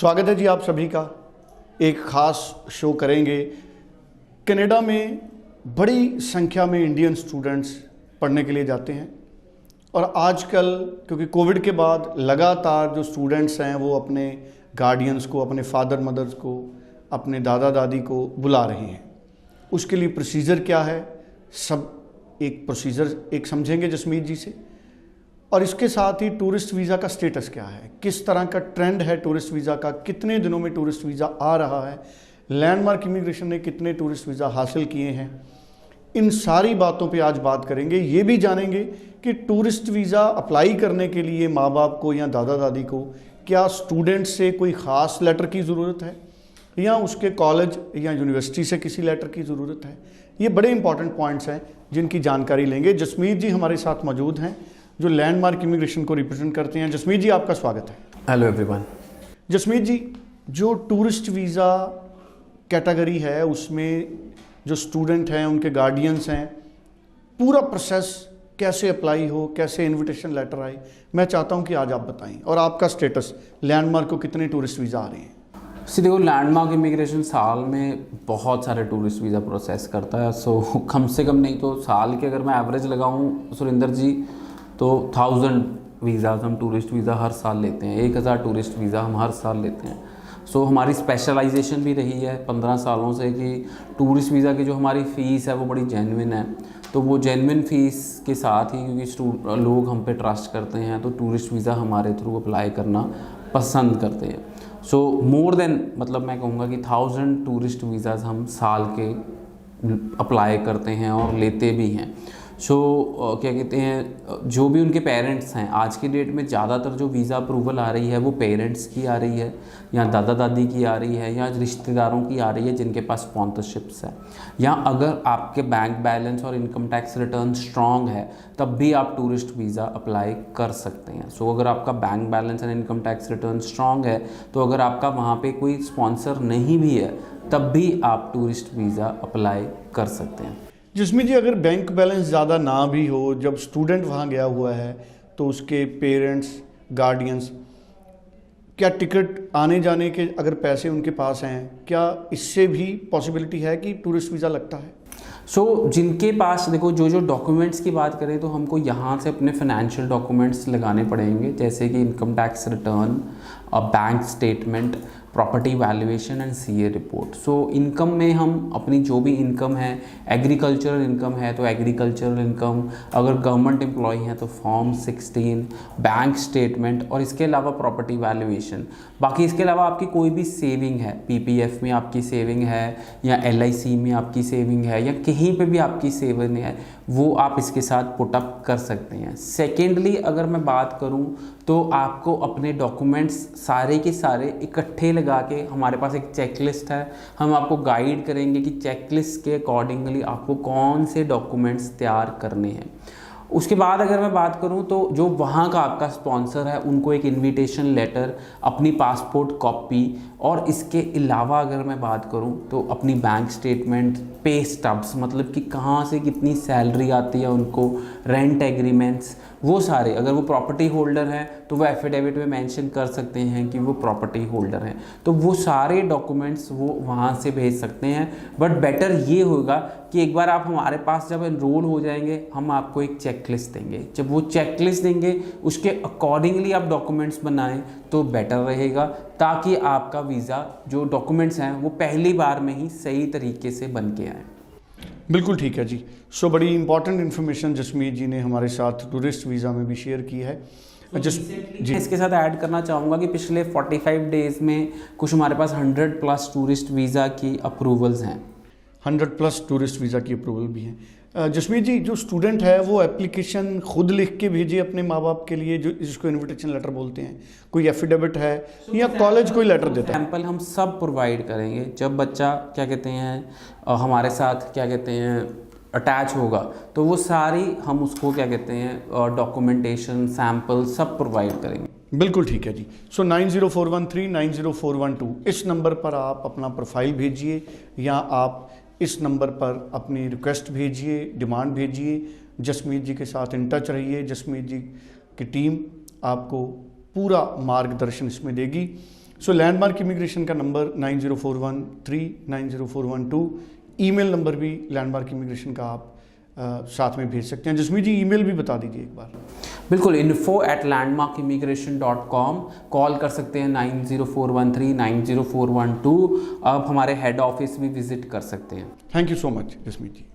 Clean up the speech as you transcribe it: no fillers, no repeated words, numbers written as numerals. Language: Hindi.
स्वागत है जी आप सभी का। एक ख़ास शो करेंगे। कनाडा में बड़ी संख्या में इंडियन स्टूडेंट्स पढ़ने के लिए जाते हैं और आजकल क्योंकि कोविड के बाद लगातार जो स्टूडेंट्स हैं वो अपने गार्डियंस को, अपने फादर मदर्स को, अपने दादा दादी को बुला रहे हैं। उसके लिए प्रोसीजर क्या है, सब एक प्रोसीजर एक समझेंगे जसमीत जी से। और इसके साथ ही टूरिस्ट वीज़ा का स्टेटस क्या है, किस तरह का ट्रेंड है टूरिस्ट वीज़ा का, कितने दिनों में टूरिस्ट वीज़ा आ रहा है, लैंडमार्क इमिग्रेशन ने कितने टूरिस्ट वीज़ा हासिल किए हैं, इन सारी बातों पे आज बात करेंगे। ये भी जानेंगे कि टूरिस्ट वीज़ा अप्लाई करने के लिए माँ बाप को या दादा दादी को क्या स्टूडेंट से कोई ख़ास लेटर की ज़रूरत है या उसके कॉलेज या यूनिवर्सिटी से किसी लेटर की ज़रूरत है। ये बड़े इंपॉर्टेंट पॉइंट्स हैं जिनकी जानकारी लेंगे। जसमीत जी हमारे साथ मौजूद हैं जो लैंडमार्क इमिग्रेशन को रिप्रेजेंट करते हैं। जसमीत जी आपका स्वागत है। Hello everyone. जसमीत जी, जो टूरिस्ट वीज़ा कैटेगरी है उसमें जो स्टूडेंट हैं, उनके गार्डियंस हैं, पूरा प्रोसेस कैसे अप्लाई हो, कैसे इनविटेशन लेटर आए, मैं चाहता हूं कि आज आप बताएं। और आपका स्टेटस, लैंडमार्क को कितने टूरिस्ट वीज़ा आ रहे हैं? देखो, लैंडमार्क इमिग्रेशन साल में बहुत सारे टूरिस्ट वीज़ा प्रोसेस करता है। सो कम से कम नहीं तो साल के अगर मैं एवरेज लगाऊं सुरेंद्र जी तो 1000 वीज़ाज हम टूरिस्ट वीज़ा हर साल लेते हैं। 1000 टूरिस्ट वीज़ा हम हर साल लेते हैं। सो हमारी स्पेशलाइजेशन भी रही है 15 सालों से कि टूरिस्ट वीज़ा की जो हमारी फ़ीस है वो बड़ी जेन्युइन है। तो वो जेन्युइन फ़ीस के साथ ही क्योंकि लोग हम पे ट्रस्ट करते हैं तो टूरिस्ट वीज़ा हमारे थ्रू अप्लाई करना पसंद करते हैं। सो मोर देन मतलब मैं कहूँगा कि 1000 टूरिस्ट वीज़ाज़ हम साल के अप्लाई करते हैं और लेते भी हैं। क्या कहते हैं, जो भी उनके पेरेंट्स हैं, आज की डेट में ज़्यादातर जो वीज़ा अप्रूवल आ रही है वो पेरेंट्स की आ रही है या दादा दादी की आ रही है या रिश्तेदारों की आ रही है जिनके पास स्पॉन्सरशिप्स है, या अगर आपके बैंक बैलेंस और इनकम टैक्स रिटर्न स्ट्रॉन्ग है तब भी आप टूरिस्ट वीज़ा अप्लाई कर सकते हैं। सो अगर आपका bank balance and income tax return strong है तो अगर आपका वहाँ पे कोई स्पॉन्सर नहीं भी है तब भी आप टूरिस्ट वीज़ा अप्लाई कर सकते हैं। जिसमें जी अगर बैंक बैलेंस ज़्यादा ना भी हो, जब स्टूडेंट वहाँ गया हुआ है तो उसके पेरेंट्स, गार्डियंस, क्या टिकट आने जाने के अगर पैसे उनके पास हैं, क्या इससे भी पॉसिबिलिटी है कि टूरिस्ट वीज़ा लगता है? जिनके पास देखो, जो डॉक्यूमेंट्स की बात करें तो हमको यहाँ से अपने फाइनेंशियल डॉक्यूमेंट्स लगाने पड़ेंगे, जैसे कि income tax return, bank statement, property valuation and CA report. Income में हम अपनी जो भी इनकम है, एग्रीकल्चरल इनकम है तो एग्रीकल्चरल इनकम, अगर गवर्नमेंट एम्प्लॉय हैं तो फॉर्म 16, बैंक स्टेटमेंट और इसके अलावा प्रॉपर्टी वैल्यूएशन। बाकी इसके अलावा आपकी कोई भी सेविंग है, पीपीएफ में आपकी सेविंग है या एलआईसी में आपकी सेविंग है या कहीं पे भी आपकी सेविंग है, वो आप इसके साथ पुटअप कर सकते हैं। सेकेंडली अगर मैं बात करूं तो आपको अपने डॉक्यूमेंट्स सारे के सारे इकट्ठे लगा के, हमारे पास एक चेकलिस्ट है, हम आपको गाइड करेंगे कि चेकलिस्ट के अकॉर्डिंगली आपको कौन से डॉक्यूमेंट्स तैयार करने हैं। उसके बाद अगर मैं बात करूं तो जो वहाँ का आपका स्पॉन्सर है उनको एक इनविटेशन लेटर, अपनी पासपोर्ट कॉपी और इसके अलावा अगर मैं बात करूं तो अपनी बैंक स्टेटमेंट, पे स्टब्स, मतलब कि कहाँ से कितनी सैलरी आती है उनको, रेंट एग्रीमेंट्स, वो सारे, अगर वो प्रॉपर्टी होल्डर हैं तो वो एफिडेविट में मेंशन कर सकते हैं कि वो प्रॉपर्टी होल्डर हैं, तो वो सारे डॉक्यूमेंट्स वो वहाँ से भेज सकते हैं। बट बेटर ये होगा कि एक बार आप हमारे पास जब एनरोल हो जाएंगे हम आपको एक चेकलिस्ट देंगे। जब वो चेकलिस्ट देंगे उसके अकॉर्डिंगली आप डॉक्यूमेंट्स बनाएं तो बेटर रहेगा, ताकि आपका वीज़ा जो डॉक्यूमेंट्स हैं वो पहली बार में ही सही तरीके से बन के आए। बिल्कुल ठीक है जी। बड़ी इंपॉर्टेंट इन्फॉर्मेशन जसमीत जी ने हमारे साथ टूरिस्ट वीज़ा में भी शेयर की है। जी, इसके साथ ऐड करना चाहूँगा कि पिछले 45 डेज़ में कुछ हमारे पास 100+ टूरिस्ट वीज़ा की अप्रूवल्स हैं। 100+ टूरिस्ट वीज़ा की अप्रूवल भी हैं। जसमीत जी, जो स्टूडेंट है वो एप्लीकेशन खुद लिख के भेजे अपने माँ बाप के लिए, जो जिसको इनविटेशन लेटर बोलते हैं, कोई एफिडेविट है या कॉलेज कोई लेटर देता है? सैंपल हम सब प्रोवाइड करेंगे। जब बच्चा क्या कहते हैं हमारे साथ क्या कहते हैं अटैच होगा तो वो सारी हम उसको क्या कहते हैं डॉक्यूमेंटेशन, सैंपल सब प्रोवाइड करेंगे। बिल्कुल ठीक है जी। 904139 90412 इस नंबर पर आप अपना प्रोफाइल भेजिए या आप इस नंबर पर अपनी रिक्वेस्ट भेजिए, डिमांड भेजिए। जसमीत जी के साथ इन टच रहिए। जसमीत जी की टीम आपको पूरा मार्गदर्शन इसमें देगी। सो लैंडमार्क इमिग्रेशन का नंबर 9041390412, ईमेल नंबर भी लैंडमार्क इमिग्रेशन का आप साथ में भेज सकते हैं। जसमीत जी ईमेल भी बता दीजिए एक बार। बिल्कुल, info@landmarkimmigration.com, कॉल कर सकते हैं 90413 90412। अब हमारे हेड ऑफिस भी विजिट कर सकते हैं। Thank you so much Jasmeet ji.